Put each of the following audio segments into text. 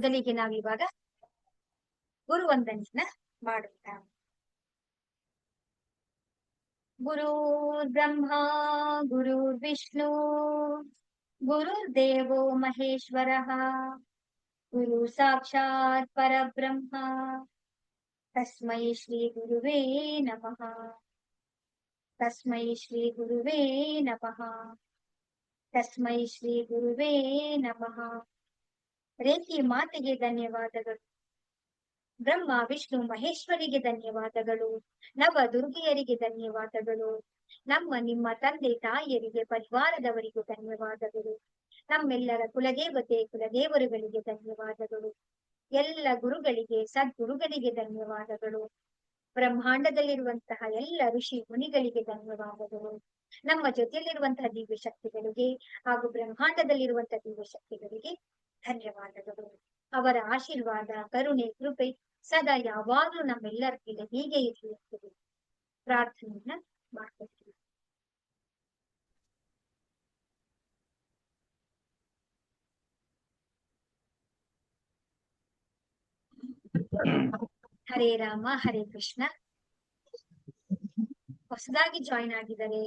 ಮೊದಲಿಗೆ ನಾವಿವಾಗ ಗುರುವಂದನೆಯನ್ನ ಮಾಡೋಣ. ಗುರುರ್ ಬ್ರಹ್ಮ ಗುರುರ್ ವಿಷ್ಣು ಗುರುರ್ದೇವೋ ಮಹೇಶ್ವರಃ ಗುರು ಸಾಕ್ಷಾತ್ ಪರಬ್ರಹ್ಮ ತಸ್ಮೈ ಶ್ರೀ ಗುರುವೇ ನಮಃ. ತಸ್ಮೈ ಶ್ರೀ ಗುರುವೇ ನಮಃ. ತಸ್ಮೈ ಶ್ರೀ ಗುರುವೇ ನಮಃ. ರೇಖಿ ಮಾತೆಗೆ ಧನ್ಯವಾದಗಳು. ಬ್ರಹ್ಮ ವಿಷ್ಣು ಮಹೇಶ್ವರಿಗೆ ಧನ್ಯವಾದಗಳು. ನವ ದುರ್ಗೆಯರಿಗೆ ಧನ್ಯವಾದಗಳು. ನಿಮ್ಮ ತಂದೆ ತಾಯಿಯರಿಗೆ ಪರಿವಾರದವರಿಗೂ ಧನ್ಯವಾದಗಳು. ನಮ್ಮೆಲ್ಲರ ಕುಲದೇವತೆ ಕುಲದೇವರುಗಳಿಗೆ ಧನ್ಯವಾದಗಳು. ಎಲ್ಲ ಗುರುಗಳಿಗೆ ಸದ್ಗುರುಗಳಿಗೆ ಧನ್ಯವಾದಗಳು. ಬ್ರಹ್ಮಾಂಡದಲ್ಲಿರುವಂತಹ ಎಲ್ಲ ಋಷಿ ಮುನಿಗಳಿಗೆ ಧನ್ಯವಾದಗಳು. ನಮ್ಮ ಜೊತೆಯಲ್ಲಿರುವಂತಹ ದಿವ್ಯ ಶಕ್ತಿಗಳಿಗೆ ಹಾಗೂ ಬ್ರಹ್ಮಾಂಡದಲ್ಲಿರುವಂತಹ ದಿವ್ಯ ಶಕ್ತಿಗಳಿಗೆ ಧನ್ಯವಾದಗಳು. ಅವರ ಆಶೀರ್ವಾದ ಕರುಣೆ ಕೃಪೆ ಸದಾ ಯಾವಾಗ್ಲೂ ನಮ್ಮೆಲ್ಲರ ಮೇಲೆ ಹೀಗೆ ಇರಲಿ ಅಂತ ಪ್ರಾರ್ಥನೆಯನ್ನ ಮಾಡ್ಕೊಳ್ತೀವಿ. ಹರೇ ರಾಮ ಹರೇ ಕೃಷ್ಣ. ಹೊಸದಾಗಿ ಜಾಯಿನ್ ಆಗಿದ್ದಾರೆ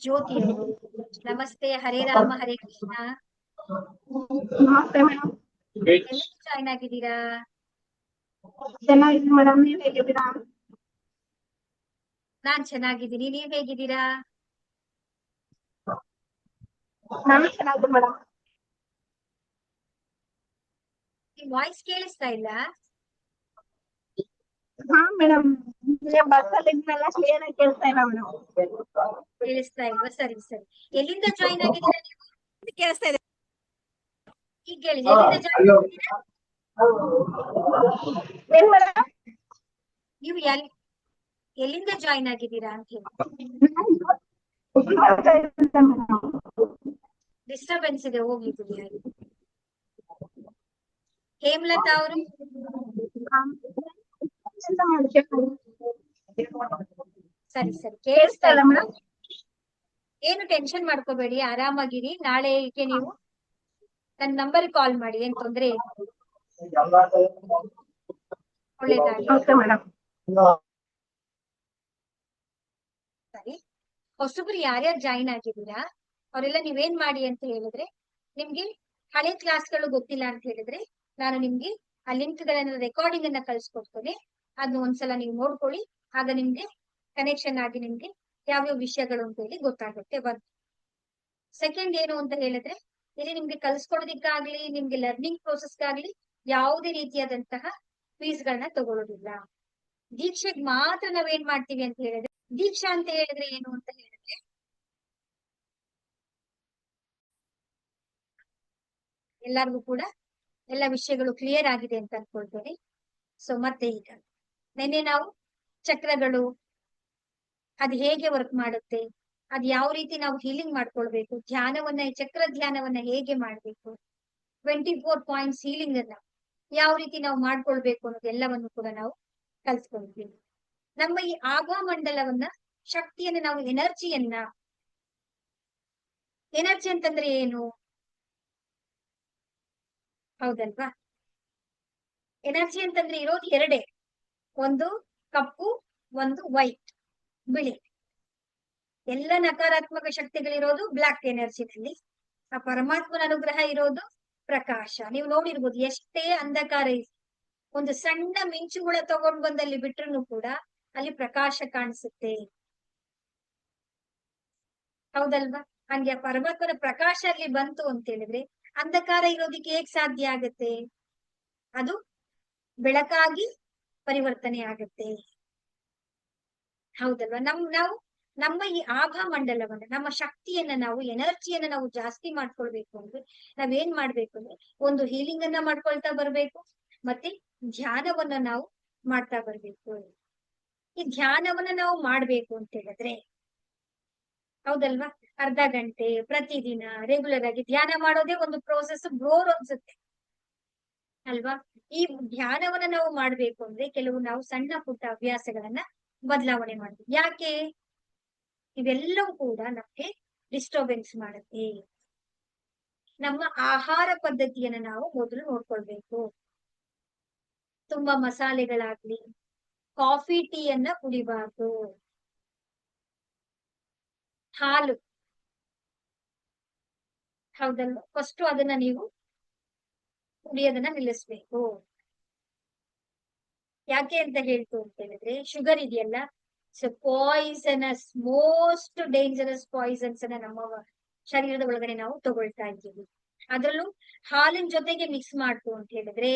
ಜ್ಯೋತಿ ಅವರು. ನಮಸ್ತೆ. ಹರೇ ರಾಮ ಹರೇ ಕೃಷ್ಣ. ಎಲ್ಲಿ ಜಾಯಿನ್ ಆಗಿದ್ದೀರಾ? ಚೆನ್ನಾಗಿದ್ದೀನಿ ಮೇಡಮ್, ನೀವ್ ಹೇಗಿದ್ದೀರಾ? ನಾನ್ ಚೆನ್ನಾಗಿದ್ದೀನಿ, ನೀವ್ ಹೇಗಿದ್ದೀರಾ? ನಾನು ಚೆನ್ನಾಗಿದ್ದೀನಿ ಮೇಡಮ್. ನಿಮ್ ವಾಯ್ಸ್ ಕೇಳಿಸ್ತಾ ಇಲ್ಲ. ಹಾ ಮೇಡಮ್, ಬಸ್ಸಲ್ಲಿ ಇದ್ಮೇಲೆ ಕ್ಲಿಯರ್ ಆಗಿ ಕೇಳ್ತಾ ಇಲ್ಲ ಮೇಡಮ್. ಕೇಳಿಸ್ತಾ ಇಲ್ವಾ? ಸರಿ ಸರಿ. ಎಲ್ಲಿಂದ ಜಾಯಿನ್ ಆಗಿದ್ದೀರಾ ನೀವು? ಕೇಳಿಸ್ತಾ ಇದೆ ಈಗ ಹೇಳಿ, ಎಲ್ಲಿಂದ ಜಾಯಿನ್ ಆಗಿದ್ದೀರಾ ಏನ್ ಮೇಡಮ್? ನೀವು? ಎಲ್ಲಿಂದ ಜಾಯಿನ್ ಆಗಿದ್ದೀರಾ ಅಂತ ಹೇಳಿ. ಡಿಸ್ಟರ್ಬೆನ್ಸ್ ಇದೆ, ಹೋಗಿದ್ದೀವಿ. ಹೇಮಲತಾ ಅವರು ಸರಿ ಸರಿ ಕೇಳಿಸ್ತಾ ಇಲ್ಲ ಮೇಡಮ್. ಏನು ಟೆನ್ಷನ್ ಮಾಡ್ಕೋಬೇಡಿ, ಆರಾಮಾಗಿರಿ. ನಾಳೆಗೆ ನೀವು ನನ್ನ ನಂಬರ್ ಕಾಲ್ ಮಾಡಿ, ಏನ್ ತೊಂದ್ರೆ ಇಲ್ಲ. ಒಳ್ಳೇದಾಗಿ. ಸರಿ, ಹೊಸಬ್ರು ಯಾರ್ಯಾರು ಜಾಯಿನ್ ಆಗಿದ್ದೀರಾ ಅವರೆಲ್ಲ ನೀವೇನ್ ಮಾಡಿ ಅಂತ ಹೇಳಿದ್ರೆ, ನಿಮ್ಗೆ ಹಳೆ ಕ್ಲಾಸ್ಗಳು ಗೊತ್ತಿಲ್ಲ ಅಂತ ಹೇಳಿದ್ರೆ ನಾನು ನಿಮ್ಗೆ ಆ ಲಿಂಕ್ ಗಳನ್ನ ರೆಕಾರ್ಡಿಂಗ್ ಅನ್ನ ಕಳ್ಸಿಕೊಡ್ತೇನೆ. ಅದನ್ನ ಒಂದ್ಸಲ ನೀವು ನೋಡ್ಕೊಳ್ಳಿ. ಆಗ ನಿಮ್ಗೆ ಕನೆಕ್ಷನ್ ಆಗಿ ನಿಮ್ಗೆ ಯಾವ್ಯಾವ ವಿಷಯಗಳು ಅಂತ ಹೇಳಿ ಗೊತ್ತಾಗುತ್ತೆ. ಸೆಕೆಂಡ್ ಏನು ಅಂತ ಹೇಳಿದ್ರೆ, ಇಲ್ಲಿ ನಿಮ್ಗೆ ಕಲ್ಸ್ಕೊಡೋದಿಕ್ಕಾಗ್ಲಿ ನಿಮ್ಗೆ ಲರ್ನಿಂಗ್ ಪ್ರೋಸೆಸ್ಗಾಗ್ಲಿ ಯಾವುದೇ ರೀತಿಯಾದಂತಹ ಫೀಸ್ ಗಳನ್ನ ತಗೊಳ್ಳೋದಿಲ್ಲ. ದೀಕ್ಷೆಗೆ ಮಾತ್ರ ನಾವೇನ್ ಮಾಡ್ತೀವಿ ಅಂತ ಹೇಳಿದ್ರೆ, ದೀಕ್ಷಾ ಅಂತ ಹೇಳಿದ್ರೆ ಏನು ಅಂತ ಹೇಳಿದ್ರೆ, ಎಲ್ಲರಿಗೂ ಕೂಡ ಎಲ್ಲ ವಿಷಯಗಳು ಕ್ಲಿಯರ್ ಆಗಿದೆ ಅಂತ ಅನ್ಕೊಳ್ತೇನೆ. ಸೊ ಮತ್ತೆ ಈಗ ನಿನ್ನೆ ನಾವು ಚಕ್ರಗಳು ಅದು ಹೇಗೆ ವರ್ಕ್ ಮಾಡುತ್ತೆ, ಅದ್ ಯಾವ ರೀತಿ ನಾವು ಹೀಲಿಂಗ್ ಮಾಡ್ಕೊಳ್ಬೇಕು, ಧ್ಯಾನವನ್ನ ಚಕ್ರ ಧ್ಯಾನವನ್ನ ಹೇಗೆ ಮಾಡ್ಬೇಕು, 24 ಪಾಯಿಂಟ್ಸ್ ಹೀಲಿಂಗ್ ಅನ್ನ ಯಾವ ರೀತಿ ನಾವು ಮಾಡ್ಕೊಳ್ಬೇಕು ಅನ್ನೋದೆಲ್ಲವನ್ನು ಕೂಡ ನಾವು ಕಲ್ಸ್ಕೊಳ್ತೀವಿ. ನಮ್ಮ ಈ ಆಭಾ ಮಂಡಲವನ್ನ ಶಕ್ತಿಯನ್ನ ನಾವು ಎನರ್ಜಿ ಅಂತಂದ್ರೆ ಏನು ಹೌದಲ್ವಾ? ಎನರ್ಜಿ ಅಂತಂದ್ರೆ ಇರೋದು ಎರಡೇ, ಒಂದು ಕಪ್ಪು ಒಂದು ವೈಟ್ ಬಿಳಿ. ಎಲ್ಲ ನಕಾರಾತ್ಮಕ ಶಕ್ತಿಗಳಿರೋದು ಬ್ಲಾಕ್ ಎನರ್ಜಿನಲ್ಲಿ. ಆ ಪರಮಾತ್ಮನ ಅನುಗ್ರಹ ಇರೋದು ಪ್ರಕಾಶ. ನೀವು ನೋಡಿರ್ಬೋದು, ಎಷ್ಟೇ ಅಂಧಕಾರ ಒಂದು ಸಣ್ಣ ಮಿಂಚುಗಳ ತಗೊಂಡ್ ಬಂದಲ್ಲಿ ಬಿಟ್ರು ಕೂಡ ಅಲ್ಲಿ ಪ್ರಕಾಶ ಕಾಣಿಸುತ್ತೆ. ಹೌದಲ್ವಾ? ಹಂಗೆ ಆ ಪರಮಾತ್ಮನ ಪ್ರಕಾಶ ಅಲ್ಲಿ ಬಂತು ಅಂತ ಹೇಳಿದ್ರೆ ಅಂಧಕಾರ ಇರೋದಿಕ್ಕೆ ಹೇಗ್ ಸಾಧ್ಯ ಆಗತ್ತೆ? ಅದು ಬೆಳಕಾಗಿ ಪರಿವರ್ತನೆ ಆಗತ್ತೆ. ಹೌದಲ್ವಾ? ನಾವು ನಮ್ಮ ಈ ಆಭಾ ಮಂಡಲವನ್ನ, ನಮ್ಮ ಶಕ್ತಿಯನ್ನ, ನಾವು ಎನರ್ಜಿಯನ್ನ ನಾವು ಜಾಸ್ತಿ ಮಾಡ್ಕೊಳ್ಬೇಕು ಅಂದ್ರೆ ನಾವೇನ್ ಮಾಡ್ಬೇಕು ಅಂದ್ರೆ, ಒಂದು ಹೀಲಿಂಗ್ ಅನ್ನ ಮಾಡ್ಕೊಳ್ತಾ ಬರ್ಬೇಕು, ಮತ್ತೆ ಧ್ಯಾನವನ್ನ ನಾವು ಮಾಡ್ತಾ ಬರ್ಬೇಕು. ಈ ಧ್ಯಾನವನ್ನ ನಾವು ಮಾಡ್ಬೇಕು ಅಂತ ಹೇಳಿದ್ರೆ, ಹೌದಲ್ವಾ, ಅರ್ಧ ಗಂಟೆ ಪ್ರತಿದಿನ ರೆಗ್ಯುಲರ್ ಆಗಿ ಧ್ಯಾನ ಮಾಡೋದೇ ಒಂದು ಪ್ರೋಸೆಸ್, ಬೋರ್ ಅನ್ಸುತ್ತೆ ಅಲ್ವಾ? ಈ ಧ್ಯಾನವನ್ನ ನಾವು ಮಾಡ್ಬೇಕು ಅಂದ್ರೆ ಕೆಲವು ನಾವು ಸಣ್ಣ ಪುಟ್ಟ ಅಭ್ಯಾಸಗಳನ್ನ ಬದಲಾವಣೆ ಮಾಡ್ತೀವಿ. ಯಾಕೆ? ಇವೆಲ್ಲವೂ ಕೂಡ ನಮ್ಗೆ ಡಿಸ್ಟರ್ಬೆನ್ಸ್ ಮಾಡುತ್ತೆ. ನಮ್ಮ ಆಹಾರ ಪದ್ಧತಿಯನ್ನ ನಾವು ಮೊದಲು ನೋಡ್ಕೊಳ್ಬೇಕು. ತುಂಬಾ ಮಸಾಲೆಗಳಾಗ್ಲಿ, ಕಾಫಿ ಟೀ ಅನ್ನ ಕುಡಿಬಾರ್ದು. ಹಾಲು, ಹೌದಲ್ವಾ, ಫಸ್ಟ್ ಅದನ್ನ ನೀವು ಕುಡಿಯೋದನ್ನ ನಿಲ್ಲಿಸ್ಬೇಕು. ಯಾಕೆ ಅಂತ ಹೇಳ್ತು ಅಂತ ಹೇಳಿದ್ರೆ, ಶುಗರ್ ಇದೆಯಲ್ಲ, so poisonous, most dangerous Poisson's ಅನ್ನ ನಮ್ಮ ಶರೀರದ ಒಳಗಡೆ ನಾವು ತಗೊಳ್ತಾ ಇದ್ದೀವಿ. ಅದ್ರಲ್ಲೂ ಹಾಲಿನ ಜೊತೆಗೆ ಮಿಕ್ಸ್ ಮಾಡ್ತು ಅಂತ ಹೇಳಿದ್ರೆ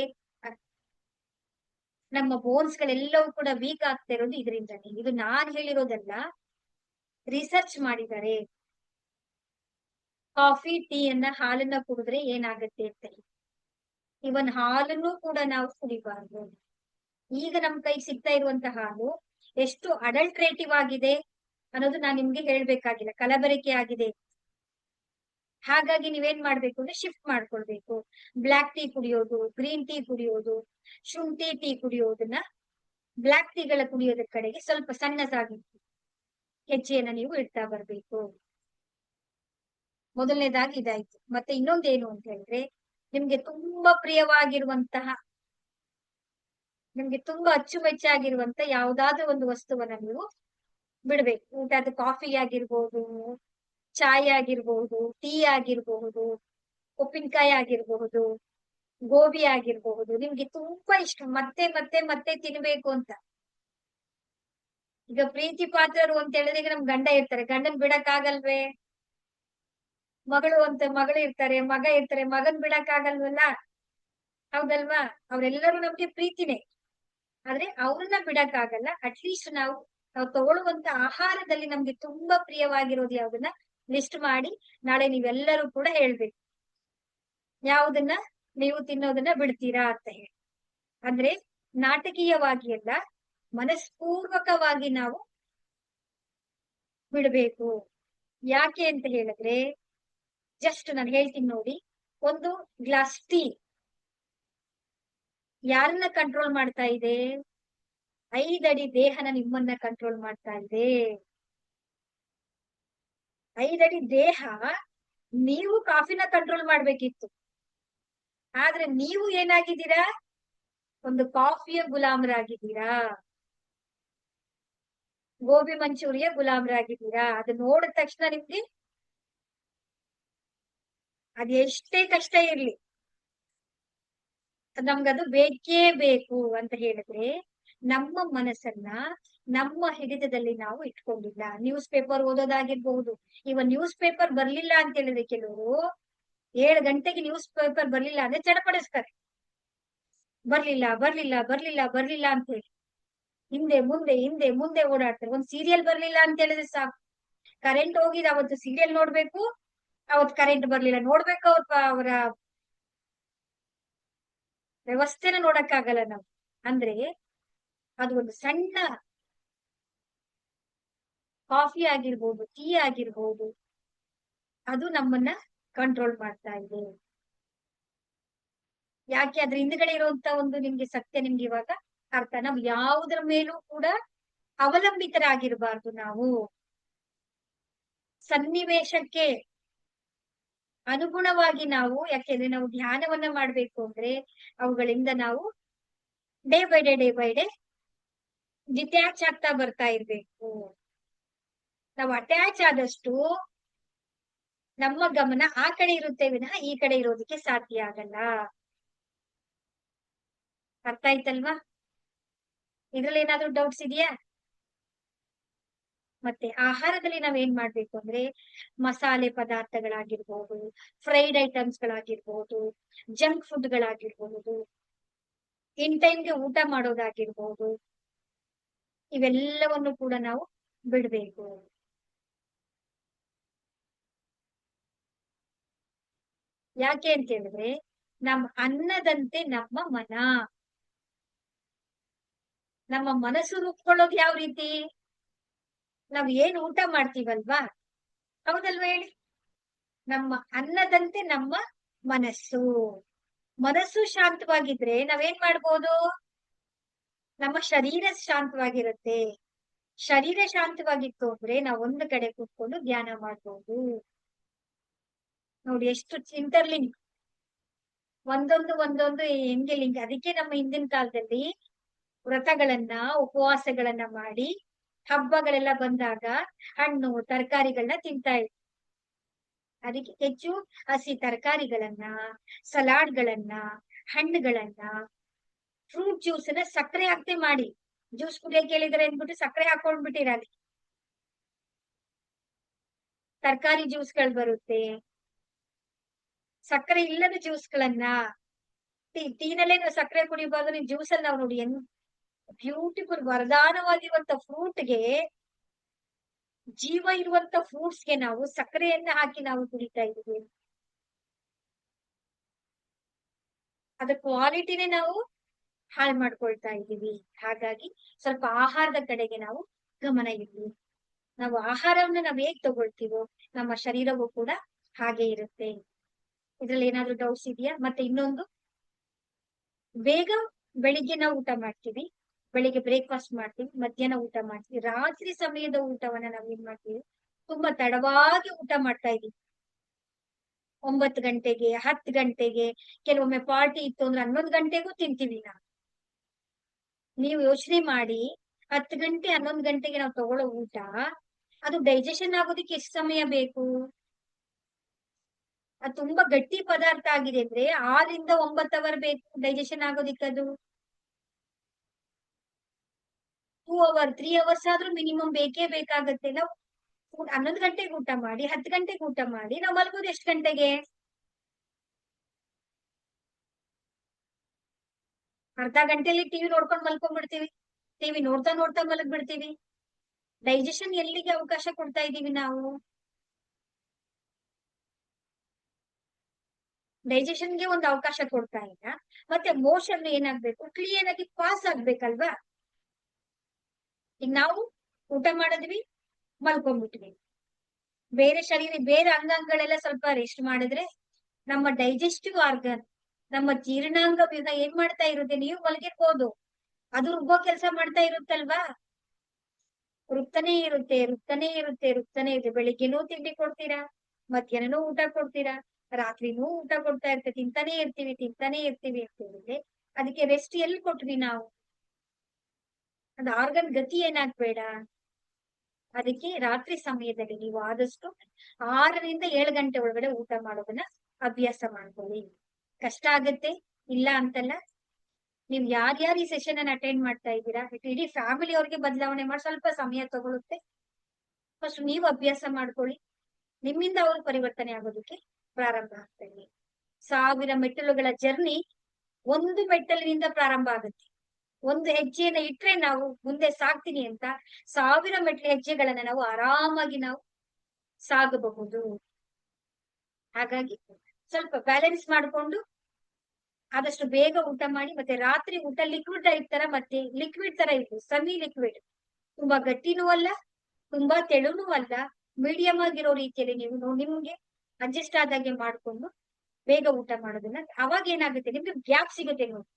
ನಮ್ಮ ಬೋನ್ಸ್ ಗಳೆಲ್ಲವೂ ಕೂಡ ವೀಕ್ ಆಗ್ತಾ ಇರೋದು ಇದರಿಂದಾನೆ. ಇದು ನಾನ್ ಹೇಳಿರೋದಲ್ಲ, ರಿಸರ್ಚ್ ಮಾಡಿದ್ದಾರೆ. ಕಾಫಿ ಟೀ ಅನ್ನ ಹಾಲನ್ನ ಕುಡಿದ್ರೆ ಏನಾಗುತ್ತೆ ಅಂತ. ಇವನ್ ಹಾಲನ್ನು ಕೂಡ ನಾವು ಕುಡಿಬಾರ್ದು. ಈಗ ನಮ್ ಕೈಗೆ ಸಿಗ್ತಾ ಇರುವಂತ ಹಾಲು ಎಷ್ಟು ಅಡಲ್ಟ್ರೇಟಿವ್ ಆಗಿದೆ ಅನ್ನೋದು ನಾನ್ ನಿಮ್ಗೆ ಹೇಳ್ಬೇಕಾಗಿಲ್ಲ, ಕಲಬೆರಕೆ ಆಗಿದೆ. ಹಾಗಾಗಿ ನೀವೇನ್ ಮಾಡ್ಬೇಕು ಅಂದ್ರೆ ಶಿಫ್ಟ್ ಮಾಡ್ಕೊಳ್ಬೇಕು. ಬ್ಲಾಕ್ ಟೀ ಕುಡಿಯೋದು, ಗ್ರೀನ್ ಟೀ ಕುಡಿಯೋದು, ಶುಂಠಿ ಟೀ ಕುಡಿಯೋದನ್ನ, ಬ್ಲಾಕ್ ಟೀಗಳ ಕುಡಿಯೋದ್ರ ಕಡೆಗೆ ಸ್ವಲ್ಪ ಸಣ್ಣದಾಗಿ ಹೆಜ್ಜೆಯನ್ನ ನೀವು ಇಡ್ತಾ ಬರ್ಬೇಕು. ಮೊದಲನೇದಾಗಿ ಇದಾಯ್ತು. ಮತ್ತೆ ಇನ್ನೊಂದೇನು ಅಂತ ಹೇಳಿದ್ರೆ, ನಿಮ್ಗೆ ತುಂಬಾ ಪ್ರಿಯವಾಗಿರುವಂತಹ, ನಿಮ್ಗೆ ತುಂಬಾ ಅಚ್ಚುಮೆಚ್ಚಾಗಿರುವಂತ ಯಾವ್ದಾದ್ರು ಒಂದು ವಸ್ತುವನ್ನ ನೀವು ಬಿಡ್ಬೇಕು. ಊಟದ ಕಾಫಿ ಆಗಿರ್ಬೋದು, ಚಾಯ್ ಆಗಿರ್ಬಹುದು, ಟೀ ಆಗಿರ್ಬಹುದು, ಉಪ್ಪಿನಕಾಯಿ ಆಗಿರ್ಬಹುದು, ಗೋಬಿ ಆಗಿರ್ಬಹುದು, ನಿಮ್ಗೆ ತುಂಬಾ ಇಷ್ಟ, ಮತ್ತೆ ಮತ್ತೆ ಮತ್ತೆ ತಿನ್ಬೇಕು ಅಂತ. ಈಗ ಪ್ರೀತಿ ಪಾತ್ರರು ಅಂತ ಹೇಳಿದ್ರೆ ಈಗ ನಮ್ ಗಂಡ ಇರ್ತಾರೆ, ಗಂಡನ್ ಬಿಡಕ್ ಆಗಲ್ವೇ? ಮಗಳು ಅಂತ ಮಗಳು ಇರ್ತಾರೆ, ಮಗ ಇರ್ತಾರೆ, ಮಗನ್ ಬಿಡಕ್ ಆಗಲ್ವಲ್ಲ, ಹೌದಲ್ವಾ? ಅವ್ರೆಲ್ಲರೂ ನಮ್ಗೆ ಪ್ರೀತಿನೇ, ಆದ್ರೆ ಅವ್ರನ್ನ ಬಿಡಕ್ ಆಗಲ್ಲ. ಅಟ್ಲೀಸ್ಟ್ ನಾವು ತಗೊಳ್ಳುವಂತ ಆಹಾರದಲ್ಲಿ ನಮ್ಗೆ ತುಂಬಾ ಪ್ರಿಯವಾಗಿರೋದು ಯಾವ್ದನ್ನ ಲಿಸ್ಟ್ ಮಾಡಿ ನಾಳೆ ನೀವೆಲ್ಲರೂ ಕೂಡ ಹೇಳ್ಬೇಕು, ಯಾವುದನ್ನ ನೀವು ತಿನ್ನೋದನ್ನ ಬಿಡ್ತೀರಾ ಅಂತ ಹೇಳಿ. ಅಂದ್ರೆ ನಾಟಕೀಯವಾಗಿ ಅಲ್ಲ, ಮನಸ್ಪೂರ್ವಕವಾಗಿ ನಾವು ಬಿಡ್ಬೇಕು. ಯಾಕೆ ಅಂತ ಹೇಳಿದ್ರೆ, ಜಸ್ಟ್ ನಾನು ಹೇಳ್ತೀನಿ ನೋಡಿ, ಒಂದು ಗ್ಲಾಸ್ ಟೀ ಯಾರನ್ನ ಕಂಟ್ರೋಲ್ ಮಾಡ್ತಾ ಇದೆ? 5 ಅಡಿ ದೇಹನ ನಿಮ್ಮನ್ನ ಕಂಟ್ರೋಲ್ ಮಾಡ್ತಾ ಇದೆ. 5 ಅಡಿ ದೇಹ, ನೀವು ಕಾಫಿನ ಕಂಟ್ರೋಲ್ ಮಾಡ್ಬೇಕಿತ್ತು, ಆದ್ರೆ ನೀವು ಏನಾಗಿದ್ದೀರಾ? ಒಂದು ಕಾಫಿಯ ಗುಲಾಮರಾಗಿದ್ದೀರಾ, ಗೋಬಿ ಮಂಚೂರಿಯ ಗುಲಾಮರಾಗಿದ್ದೀರಾ. ಅದು ನೋಡಿದ ತಕ್ಷಣ ನಿಮ್ಗೆ ಅದ್ ಎಷ್ಟೇ ಕಷ್ಟ ಇರ್ಲಿ, ನಮ್ಗದು ಬೇಕೇ ಬೇಕು ಅಂತ ಹೇಳಿದ್ರೆ, ನಮ್ಮ ಮನಸ್ಸನ್ನ ನಮ್ಮ ಹಿಡಿತದಲ್ಲಿ ನಾವು ಇಟ್ಕೊಂಡಿಲ್ಲ. News paper ಓದೋದಾಗಿರ್ಬಹುದು. ಇವ ನ್ಯೂಸ್ ಪೇಪರ್ ಬರ್ಲಿಲ್ಲ ಅಂತ ಹೇಳಿದ್ರೆ ಕೆಲವರು 7 ಗಂಟೆಗೆ ನ್ಯೂಸ್ ಪೇಪರ್ ಬರ್ಲಿಲ್ಲ ಅಂದ್ರೆ ಚಡಪಡಿಸ್ತಾರೆ. ಬರ್ಲಿಲ್ಲ ಬರ್ಲಿಲ್ಲ ಬರ್ಲಿಲ್ಲ ಬರ್ಲಿಲ್ಲ ಅಂತ ಹೇಳಿ ಹಿಂದೆ ಮುಂದೆ ಹಿಂದೆ ಮುಂದೆ ಓಡಾಡ್ತಾರೆ. ಒಂದ್ ಸೀರಿಯಲ್ ಬರ್ಲಿಲ್ಲ ಅಂತ ಹೇಳಿದ್ರೆ ಸಾಕು, ಕರೆಂಟ್ ಹೋಗಿದ್ ಅವತ್ತು ಸೀರಿಯಲ್ ನೋಡ್ಬೇಕು, ಅವತ್ ಕರೆಂಟ್ ಬರ್ಲಿಲ್ಲ ನೋಡ್ಬೇಕು, ಅವರ ವ್ಯವಸ್ಥೆನ ನೋಡಕ್ಕಾಗಲ್ಲ ನಾವು. ಅಂದ್ರೆ ಅದು ಒಂದು ಸಣ್ಣ ಕಾಫಿ ಆಗಿರ್ಬೋದು, ಟೀ ಆಗಿರ್ಬೋದು, ಅದು ನಮ್ಮನ್ನ ಕಂಟ್ರೋಲ್ ಮಾಡ್ತಾ ಇದೆ. ಯಾಕೆ? ಅದ್ರ ಹಿಂದ್ಗಡೆ ಇರುವಂತ ಒಂದು ನಿಮ್ಗೆ ಸತ್ಯ ನಿಮ್ಗೆ ಇವಾಗ ಅರ್ಥ. ನಾವು ಯಾವುದರ ಮೇಲೂ ಕೂಡ ಅವಲಂಬಿತರಾಗಿರ್ಬಾರ್ದು. ನಾವು ಸನ್ನಿವೇಶಕ್ಕೆ ಅನುಗುಣವಾಗಿ ನಾವು, ಯಾಕೆಂದ್ರೆ ನಾವು ಧ್ಯಾನವನ್ನ ಮಾಡ್ಬೇಕು ಅಂದ್ರೆ ಅವುಗಳಿಂದ ನಾವು ಡೇ ಬೈ ಡೇ ಡಿಟ್ಯಾಚ್ ಆಗ್ತಾ ಬರ್ತಾ ಇರ್ಬೇಕು. ನಾವು ಅಟ್ಯಾಚ್ ಆದಷ್ಟು ನಮ್ಮ ಗಮನ ಆ ಕಡೆ ಇರುತ್ತೆ ವಿನಃ ಈ ಕಡೆ ಇರೋದಕ್ಕೆ ಸಾಧ್ಯ ಆಗಲ್ಲ. ಅರ್ಥ ಆಯ್ತಲ್ವಾ? ಇದ್ರಲ್ಲಿ ಏನಾದ್ರೂ ಡೌಟ್ಸ್ ಇದೆಯಾ? ಮತ್ತೆ ಆಹಾರದಲ್ಲಿ ನಾವೇನ್ ಮಾಡ್ಬೇಕು ಅಂದ್ರೆ, ಮಸಾಲೆ ಪದಾರ್ಥಗಳಾಗಿರ್ಬಹುದು, ಫ್ರೈಡ್ ಐಟಮ್ಸ್ ಗಳಾಗಿರ್ಬಹುದು, ಜಂಕ್ ಫುಡ್ ಗಳಾಗಿರ್ಬಹುದು, ಇನ್ ಟೈಮ್ಗೆ ಊಟ ಮಾಡೋದಾಗಿರ್ಬಹುದು, ಇವೆಲ್ಲವನ್ನು ಕೂಡ ನಾವು ಬಿಡ್ಬೇಕು. ಯಾಕೆ ಅಂತ ಹೇಳಿದ್ರೆ, ನಮ್ಮ ಅನ್ನದಂತೆ ನಮ್ಮ ಮನ. ನಮ್ಮ ಮನಸ್ಸು ರೂಪ್ಕೊಳ್ಳೋದು ಯಾವ ರೀತಿ? ನಾವ್ ಏನ್ ಊಟ ಮಾಡ್ತೀವಲ್ವಾ, ಹೌದಲ್ವಾ ಹೇಳಿ? ನಮ್ಮ ಅನ್ನದಂತೆ ನಮ್ಮ ಮನಸ್ಸು. ಮನಸ್ಸು ಶಾಂತವಾಗಿದ್ರೆ ನಾವೇನ್ ಮಾಡ್ಬೋದು? ನಮ್ಮ ಶರೀರ ಶಾಂತವಾಗಿರುತ್ತೆ. ಶರೀರ ಶಾಂತವಾಗಿತ್ತು ಅಂದ್ರೆ ನಾವ್ ಒಂದು ಕಡೆ ಕೂತ್ಕೊಂಡು ಧ್ಯಾನ ಮಾಡ್ಬೋದು. ನೋಡಿ ಎಷ್ಟು ಇಂಟರ್ಲಿಂಕ್, ಒಂದೊಂದು ಹೆಂಗೆ ಲಿಂಕ್. ಅದಕ್ಕೆ ನಮ್ಮ ಹಿಂದಿನ ಕಾಲದಲ್ಲಿ ವ್ರತಗಳನ್ನ ಉಪವಾಸಗಳನ್ನ ಮಾಡಿ ಹಬ್ಬಗಳೆಲ್ಲ ಬಂದಾಗ ಹಣ್ಣು ತರಕಾರಿಗಳನ್ನ ತಿಂತಾ ಇದ್ರು. ಅದಕ್ಕೆ ಹೆಚ್ಚು ಹಸಿ ತರಕಾರಿಗಳನ್ನ, ಸಲಾಡ್ಗಳನ್ನ, ಹಣ್ಣುಗಳನ್ನ, ಫ್ರೂಟ್ ಜ್ಯೂಸ್ ಅನ್ನ ಸಕ್ಕರೆ ಹಾಕ್ತೆ ಮಾಡಿ ಜ್ಯೂಸ್ ಕುಡಿಯಕ್ಕೆ ಹೇಳಿದಾರೆ ಅಂದ್ಬಿಟ್ಟು ಸಕ್ಕರೆ ಹಾಕೊಂಡ್ಬಿಟ್ಟಿರ ಅಲ್ಲಿ. ತರಕಾರಿ ಜ್ಯೂಸ್ಗಳು ಬರುತ್ತೆ, ಸಕ್ಕರೆ ಇಲ್ಲದ ಜ್ಯೂಸ್ಗಳನ್ನ. ಟೀನಲ್ಲೇ ನಾವು ಸಕ್ಕರೆ ಕುಡಿಬಾರ್ದು, ನೀವು ಜ್ಯೂಸ್ ಅಲ್ಲಿ ನಾವು ನೋಡಿ ಬ್ಯೂಟಿಫುಲ್ ವರದಾನವಾಗಿರುವಂತ ಫ್ರೂಟ್ಗೆ, ಜೀವ ಇರುವಂತ ಫ್ರೂಟ್ಸ್ಗೆ ನಾವು ಸಕ್ಕರೆಯನ್ನ ಹಾಕಿ ನಾವು ಕುಡಿತಾ ಇದ್ದೀವಿ. ಅದ್ರ ಕ್ವಾಲಿಟಿನೇ ನಾವು ಹಾಳು ಮಾಡ್ಕೊಳ್ತಾ ಇದ್ದೀವಿ. ಹಾಗಾಗಿ ಸ್ವಲ್ಪ ಆಹಾರದ ಕಡೆಗೆ ನಾವು ಗಮನ ಇರ್ಲಿ. ನಾವು ಆಹಾರವನ್ನ ನಾವ್ ಹೇಗ್ ತಗೊಳ್ತೀವೋ ನಮ್ಮ ಶರೀರವೂ ಕೂಡ ಹಾಗೆ ಇರುತ್ತೆ. ಇದ್ರಲ್ಲಿ ಏನಾದ್ರು ಡೌಟ್ಸ್ ಇದೆಯಾ? ಮತ್ತೆ ಇನ್ನೊಂದು, ಬೇಗ ಬೆಳಿಗ್ಗೆ ನಾವು ಊಟ ಮಾಡ್ತೀವಿ, ಬೆಳಿಗ್ಗೆ ಬ್ರೇಕ್ಫಾಸ್ಟ್ ಮಾಡ್ತೀವಿ, ಮಧ್ಯಾಹ್ನ ಊಟ ಮಾಡ್ತೀವಿ. ರಾತ್ರಿ ಸಮಯದ ಊಟವನ್ನ ನಾವ್ ಏನ್ ಮಾಡ್ತೀವಿ, ತುಂಬಾ ತಡವಾಗಿ ಊಟ ಮಾಡ್ತಾ ಇದೀವಿ. 9 ಗಂಟೆಗೆ, 10 ಗಂಟೆಗೆ, ಕೆಲವೊಮ್ಮೆ ಪಾರ್ಟಿ ಇತ್ತು ಅಂದ್ರೆ 11 ಗಂಟೆಗೂ ತಿಂತೀವಿ ನಾವು. ನೀವು ಯೋಚನೆ ಮಾಡಿ, 10 ಗಂಟೆ 11 ಗಂಟೆಗೆ ನಾವು ತಗೊಳ್ಳೋ ಊಟ ಅದು ಡೈಜೆಷನ್ ಆಗೋದಕ್ಕೆ ಎಷ್ಟು ಸಮಯ ಬೇಕು? ಅದು ತುಂಬಾ ಗಟ್ಟಿ ಪದಾರ್ಥ ಆಗಿದೆ ಅಂದ್ರೆ 6 ರಿಂದ 9 ಅವರ್ ಬೇಕು ಡೈಜೆಷನ್ ಆಗೋದಿಕ್ಕೆ. ಅದು 2 ಅವರ್ 3 ಅವರ್ಸ್ ಆದ್ರೂ ಮಿನಿಮಮ್ ಬೇಕೇ ಬೇಕಾಗತ್ತೆ. ನಾವು 11 ಗಂಟೆಗೆ ಊಟ ಮಾಡಿ 10 ಗಂಟೆಗೆ ಊಟ ಮಾಡಿ ನಾವು ಮಲ್ಗೋದು ಎಷ್ಟು ಗಂಟೆಗೆ? ಅರ್ಧ ಗಂಟೆಯಲ್ಲಿ ಟಿವಿ ನೋಡ್ಕೊಂಡು ಮಲ್ಕೊಂಡ್ಬಿಡ್ತೀವಿ, ಟಿವಿ ನೋಡ್ತಾ ನೋಡ್ತಾ ಮಲಗ್ ಬಿಡ್ತೀವಿ. ಡೈಜೆಷನ್ ಎಲ್ಲಿಗೆ ಅವಕಾಶ ಕೊಡ್ತಾ ಇದೀವಿ ನಾವು? ಡೈಜೆಷನ್ಗೆ ಒಂದು ಅವಕಾಶ ಕೊಡ್ತಾ ಇಲ್ಲ. ಮತ್ತೆ ಮೋಷನ್ ಏನಾಗ್ಬೇಕು, ಕ್ಲಿಯರ್ ಆಗಿ ಪಾಸ್ ಆಗ್ಬೇಕಲ್ವಾ? ಈಗ ನಾವು ಊಟ ಮಾಡಿದ್ವಿ, ಮಲ್ಕೊಂಡ್ಬಿಟ್ವಿ, ಬೇರೆ ಬೇರೆ ಅಂಗಾಂಗಗಳೆಲ್ಲ ಸ್ವಲ್ಪ ರೆಸ್ಟ್ ಮಾಡಿದ್ರೆ ನಮ್ಮ ಡೈಜೆಸ್ಟಿವ್ ಆರ್ಗನ್, ನಮ್ಮ ಜೀರ್ಣಾಂಗ ಏನ್ ಮಾಡ್ತಾ ಇರುತ್ತೆ, ನೀವು ಮಲಗಿರ್ಬೋದು, ಅದು ರುಬ್ಬೋ ಕೆಲಸ ಮಾಡ್ತಾ ಇರುತ್ತಲ್ವಾ? ರುಬ್ತಾನೆ ಇರುತ್ತೆ. ಬೆಳಿಗ್ಗೆನೂ ತಿಂಡಿ ಕೊಡ್ತೀರಾ, ಮಧ್ಯಾಹ್ನನೂ ಊಟ ಕೊಡ್ತೀರಾ, ರಾತ್ರಿನೂ ಊಟ ಕೊಡ್ತಾ ಇರ್ತೇವೆ, ತಿಂತಾನೆ ಇರ್ತೀವಿ ಅಂತ ಹೇಳಿದ್ರೆ ಅದಕ್ಕೆ ರೆಸ್ಟ್ ಎಲ್ಲಿ ಕೊಟ್ವಿ ನಾವು? ಅದು ಆರ್ಗನ್ ಗತಿ ಏನಾಗ್ಬೇಡ. ಅದಕ್ಕೆ ರಾತ್ರಿ ಸಮಯದಲ್ಲಿ ನೀವು ಆದಷ್ಟು 6 ರಿಂದ 7 ಗಂಟೆ ಒಳಗಡೆ ಊಟ ಮಾಡೋದನ್ನ ಅಭ್ಯಾಸ ಮಾಡ್ಕೊಳ್ಳಿ. ಕಷ್ಟ ಆಗತ್ತೆ, ಇಲ್ಲ ಅಂತಲ್ಲ. ನೀವ್ ಯಾರ್ಯಾರು ಈ ಸೆಷನ್ ಅನ್ನ ಅಟೆಂಡ್ ಮಾಡ್ತಾ ಇದ್ದೀರಾ, ಇಡೀ ಫ್ಯಾಮಿಲಿ ಅವ್ರಿಗೆ ಬದಲಾವಣೆ ಮಾಡಿ ಸ್ವಲ್ಪ ಸಮಯ ತಗೊಳುತ್ತೆ. ಫಸ್ಟ್ ನೀವು ಅಭ್ಯಾಸ ಮಾಡ್ಕೊಳ್ಳಿ, ನಿಮ್ಮಿಂದ ಅವ್ರು ಪರಿವರ್ತನೆ ಆಗೋದಕ್ಕೆ ಪ್ರಾರಂಭ ಆಗ್ತಾರೆ. 1000 ಮೆಟ್ಟಿಲುಗಳ ಜರ್ನಿ ಒಂದು ಮೆಟ್ಟಲಿನಿಂದ ಪ್ರಾರಂಭ ಆಗುತ್ತೆ. ಒಂದು ಹೆಜ್ಜೆಯನ್ನ ಇಟ್ರೆ ನಾವು ಮುಂದೆ ಸಾಗ್ತೀನಿ ಅಂತ 1000 ಮೆಟ್ಲು ಹೆಜ್ಜೆಗಳನ್ನ ನಾವು ಆರಾಮಾಗಿ ನಾವು ಸಾಗಬಹುದು. ಹಾಗಾಗಿ ಸ್ವಲ್ಪ ಬ್ಯಾಲೆನ್ಸ್ ಮಾಡ್ಕೊಂಡು ಆದಷ್ಟು ಬೇಗ ಊಟ ಮಾಡಿ. ಮತ್ತೆ ರಾತ್ರಿ ಊಟ ಲಿಕ್ವಿಡ್ ಡೈಟ್ ತರ, ಮತ್ತೆ ಲಿಕ್ವಿಡ್ ತರ ಇತ್ತು, ಸೆಮಿ ಲಿಕ್ವಿಡ್, ತುಂಬಾ ಗಟ್ಟಿನೂ ಅಲ್ಲ, ತುಂಬಾ ತೆಳುನೂ ಅಲ್ಲ, ಮೀಡಿಯಂ ಆಗಿರೋ ರೀತಿಯಲ್ಲಿ ನೀವು ನಿಮ್ಗೆ ಅಡ್ಜಸ್ಟ್ ಆದಾಗೆ ಮಾಡ್ಕೊಂಡು ಬೇಗ ಊಟ ಮಾಡೋದನ್ನ. ಅವಾಗ ಏನಾಗುತ್ತೆ, ನಿಮ್ಗೆ ಗ್ಯಾಪ್ ಸಿಗುತ್ತೆ. ನೋಡಿ,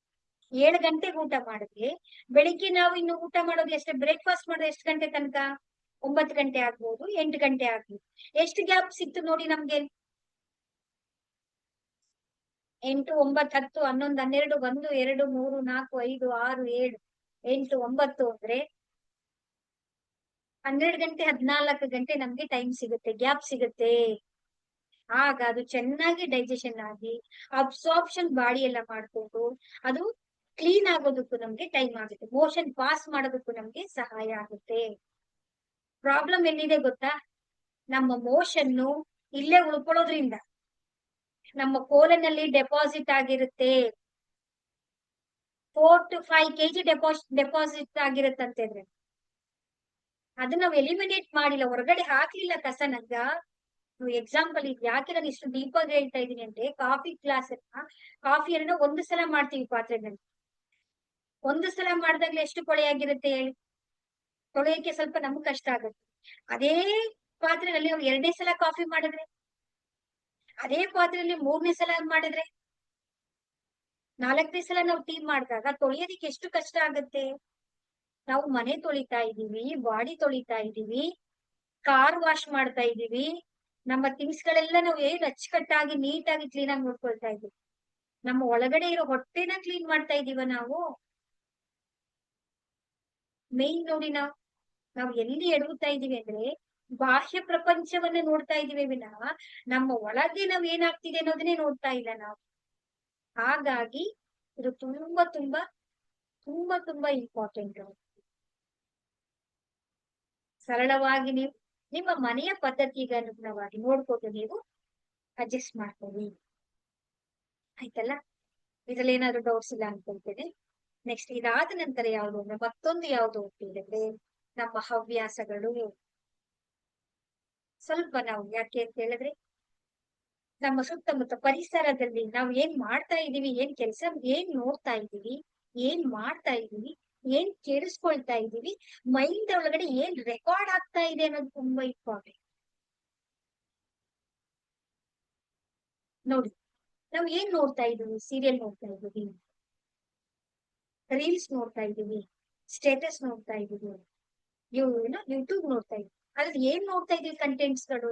7 ಗಂಟೆಗೆ ಊಟ ಮಾಡಿದ್ರೆ ಬೆಳಿಗ್ಗೆ ನಾವು ಇನ್ನು ಊಟ ಮಾಡೋದು ಎಷ್ಟು, ಬ್ರೇಕ್ಫಾಸ್ಟ್ ಮಾಡೋದು ಎಷ್ಟು ಗಂಟೆ ತನಕ? 9 ಗಂಟೆ ಆಗ್ಬೋದು, 8 ಗಂಟೆ ಆಗ್ಬೋದು. ಎಷ್ಟು ಗ್ಯಾಪ್ ಸಿಕ್ತು ನೋಡಿ ನಮ್ಗೆ? 8, 9, 10, 11, 12, 1, 2, 3, 4, 5, 6, 7, 8, 9 ಅಂದ್ರೆ 12 ಗಂಟೆ 14 ಗಂಟೆ ನಮ್ಗೆ ಟೈಮ್ ಸಿಗುತ್ತೆ, ಗ್ಯಾಪ್ ಸಿಗುತ್ತೆ. ಆಗ ಅದು ಚೆನ್ನಾಗಿ ಡೈಜೆಷನ್ ಆಗಿ ಅಬ್ಸಾರ್ಪ್ಷನ್ ಬಾಡಿ ಎಲ್ಲ ಮಾಡ್ಕೊಂಡು ಅದು ಕ್ಲೀನ್ ಆಗೋದಕ್ಕೂ ನಮ್ಗೆ ಟೈಮ್ ಆಗುತ್ತೆ, ಮೋಷನ್ ಪಾಸ್ ಮಾಡೋದಕ್ಕೂ ನಮ್ಗೆ ಸಹಾಯ ಆಗುತ್ತೆ. ಪ್ರಾಬ್ಲಮ್ ಎಲ್ಲಿದೆ ಗೊತ್ತಾ? ನಮ್ಮ ಮೋಷನ್ನು ಇಲ್ಲೇ ಉಳ್ಕೊಳ್ಳೋದ್ರಿಂದ ನಮ್ಮ ಕೋಲನಲ್ಲಿ ಡೆಪಾಸಿಟ್ ಆಗಿರುತ್ತೆ. 4 to 5 kg ಡೆಪಾಸಿಟ್ ಆಗಿರುತ್ತಂತೆ. ಅದು ನಾವು ಎಲಿಮಿನೇಟ್ ಮಾಡಿಲ್ಲ, ಹೊರಗಡೆ ಹಾಕ್ಲಿಲ್ಲ ಕಸನಂಗ. ಎಕ್ಸಾಂಪಲ್ ಇದು ಯಾಕೆ ನಾನು ಇಷ್ಟು ಡೀಪ್ ಆಗಿ ಹೇಳ್ತಾ ಇದ್ದೀನಿ ಅಂದ್ರೆ, ಕಾಫಿಯನ್ನ ಒಂದು ಸಲ ಮಾಡ್ತೀವಿ ಪಾತ್ರೆನಲ್ಲಿ, ಒಂದು ಸಲ ಮಾಡಿದಾಗ್ಲೇ ಎಷ್ಟು ಕೊಳೆಯಾಗಿರುತ್ತೆ ಹೇಳಿ? ತೊಳೆಯಕ್ಕೆ ಸ್ವಲ್ಪ ನಮ್ಗೆ ಕಷ್ಟ ಆಗುತ್ತೆ. ಅದೇ ಪಾತ್ರೆನಲ್ಲಿ ನಾವು 2ನೇ ಸಲ ಕಾಫಿ ಮಾಡಿದ್ರೆ, ಅದೇ ಪಾತ್ರೆಯಲ್ಲಿ 3ನೇ ಸಲ ಮಾಡಿದ್ರೆ, 4ನೇ ಸಲ ನಾವು ಟೀ ಮಾಡಿದಾಗ ತೊಳೆಯೋದಿಕ್ಕೆ ಎಷ್ಟು ಕಷ್ಟ ಆಗುತ್ತೆ? ನಾವು ಮನೆ ತೊಳಿತಾ ಇದೀವಿ, ಬಾಡಿ ತೊಳಿತಾ ಇದೀವಿ, ಕಾರ್ ವಾಶ್ ಮಾಡ್ತಾ ಇದೀವಿ, ನಮ್ಮ ಥಿಂಗ್ಸ್ ಗಳೆಲ್ಲ ನಾವು ಏನ್ ಅಚ್ಚುಕಟ್ಟಾಗಿ ನೀಟಾಗಿ ಕ್ಲೀನ್ ಆಗಿ ನೋಡ್ಕೊಳ್ತಾ ಇದೀವಿ. ನಮ್ಮ ಒಳಗಡೆ ಇರೋ ಹೊಟ್ಟೆನ ಕ್ಲೀನ್ ಮಾಡ್ತಾ ಇದೀವ ನಾವು? ಮೇನ್ ನೋಡಿ, ನಾವು ಎಲ್ಲಿ ಎಡವುತ್ತಾ ಇದೀವಿ ಅಂದ್ರೆ ಬಾಹ್ಯ ಪ್ರಪಂಚವನ್ನ ನೋಡ್ತಾ ಇದೀವಿ ವಿನಃ ನಮ್ಮ ಒಳಗೆ ನಾವ್ ಏನಾಗ್ತಿದೆ ಅನ್ನೋದನ್ನೇ ನೋಡ್ತಾ ಇಲ್ಲ ನಾವು. ಹಾಗಾಗಿ ಇದು ತುಂಬಾ ತುಂಬಾ ತುಂಬಾ ತುಂಬಾ ಇಂಪಾರ್ಟೆಂಟ್. ಸರಳವಾಗಿ ನೀವು ನಿಮ್ಮ ಮನೆಯ ಪದ್ಧತಿಗೆ ಅನುಗುಣವಾಗಿ ನೋಡ್ಕೊಂಡು ನೀವು ಅಡ್ಜಸ್ಟ್ ಮಾಡ್ಕೊಳ್ಳಿ. ಆಯ್ತಲ್ಲ? ಇದ್ರಲ್ಲಿ ಏನಾದ್ರು ಡೌಟ್ಸ್ ಇಲ್ಲ ಅನ್ಕೊಳ್ತೇನೆ. ನೆಕ್ಸ್ಟ್ ಇದಾದ ನಂತರ ಯಾವುದು ಅಂದ್ರೆ ಮತ್ತೊಂದು ಯಾವುದು ಅಂತ ಹೇಳಿದ್ರೆ ನಮ್ಮ ಹವ್ಯಾಸಗಳು. ಸ್ವಲ್ಪ ನಾವು ಯಾಕೆ ಅಂತ ಹೇಳಿದ್ರೆ ನಮ್ಮ ಸುತ್ತಮುತ್ತ ಪರಿಸರದಲ್ಲಿ ನಾವು ಏನ್ ಮಾಡ್ತಾ ಇದೀವಿ, ಏನ್ ಕೆಲಸ, ಏನ್ ನೋಡ್ತಾ ಇದೀವಿ, ಏನ್ ಮಾಡ್ತಾ ಇದೀವಿ, ಏನ್ ಕೇಳಿಸ್ಕೊಳ್ತಾ ಇದೀವಿ, ಮೈಂಡ್ ಒಳಗಡೆ ಏನ್ ರೆಕಾರ್ಡ್ ಆಗ್ತಾ ಇದೆ ಅನ್ನೋದು ತುಂಬಾ ಇಂಪಾರ್ಟೆಂಟ್. ನೋಡಿ, ನಾವು ಏನ್ ನೋಡ್ತಾ ಇದೀವಿ? ಸೀರಿಯಲ್ ನೋಡ್ತಾ ಇದೀವಿ, ರೀಲ್ಸ್ ನೋಡ್ತಾ ಇದೀವಿ, ಸ್ಟೇಟಸ್ ನೋಡ್ತಾ ಇದೀವಿ, ಯೂಟ್ಯೂಬ್ ನೋಡ್ತಾ ಇದೀವಿ. ಅದ್ರಲ್ಲಿ ಏನ್ ನೋಡ್ತಾ ಇದೀವಿ? ಕಂಟೆಂಟ್ಸ್ ಗಳು.